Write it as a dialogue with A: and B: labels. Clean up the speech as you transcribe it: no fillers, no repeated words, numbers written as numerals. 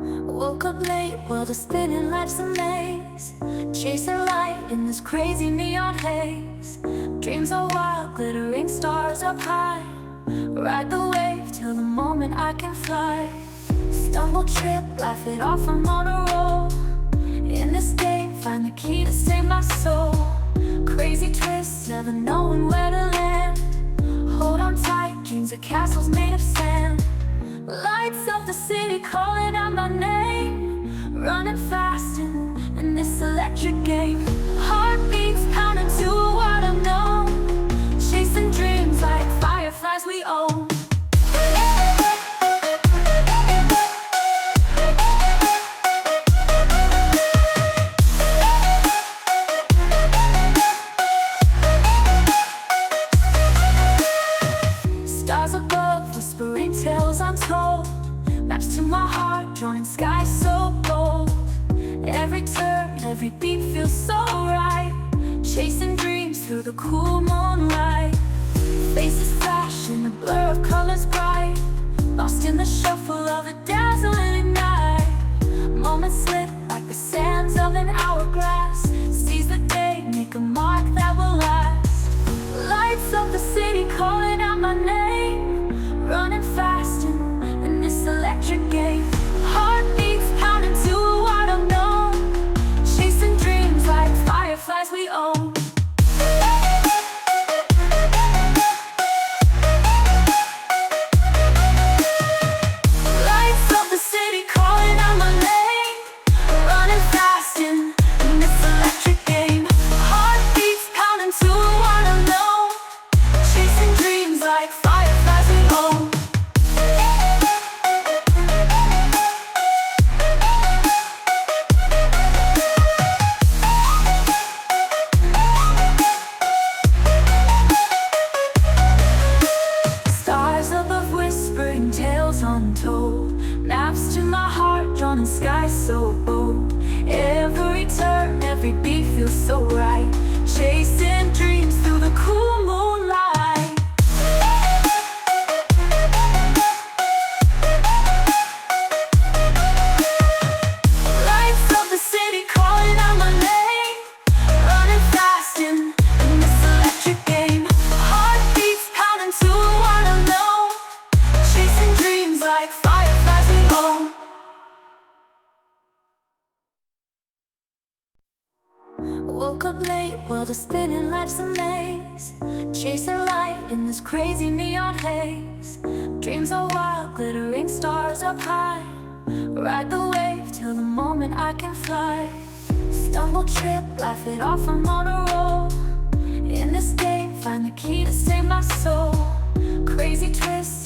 A: Woke up late, world is spinning, life's a maze. Chasing light in this crazy neon haze. Dreams are wild, glittering stars up high. Ride the wave till the moment I can fly. Stumble, trip, laugh it off, I'm on a roll. In this game, find the key to save my soul. Crazy twists, never knowing where to land. Hold on tight, dreams of castles made of sand. Lights of the city calling out my name. Running fast in this electric game. Heartbeats pounding to a world unknown. Chasing dreams like fireflies we own. Stars above, whispering tales untold. Maps to my heart, drawing skies so bold. Every turn, every beat feels so right. Chasing dreams through the cool moonlight. Faces flash in the blur of colors bright. Lost in the shuffle of a dazzling night. Moments slip like the sands of an hourglass. Seize the day, make a mark that will last. Lights of the city calling out my name. Running fast in this electric game. Heartbeats pounding to a world unknown. Chasing dreams like fireflies we own. Lights of the city calling out my name. Running fast in this electric game. Heartbeats pounding to a world unknown. Chasing dreams like fireflies we own. Stars above whispering tales untold. Maps to my heart drawn in skies so bold. Every turn, every beat feels so right. Chasing dreams through the cool moonlight. Lights of the city calling out my name. Running fast in this electric game. Heartbeats pounding to a world unknown. Chasing dreams like fireflies we own. Woke up late, world is spinning, life's a maze. Chasing light in this crazy neon haze. Dreams are wild, glittering stars up high. Ride the wave till the moment I can fly. Stumble, trip, laugh it off, I'm on a roll. In this game, find the key to save my soul. Crazy twist.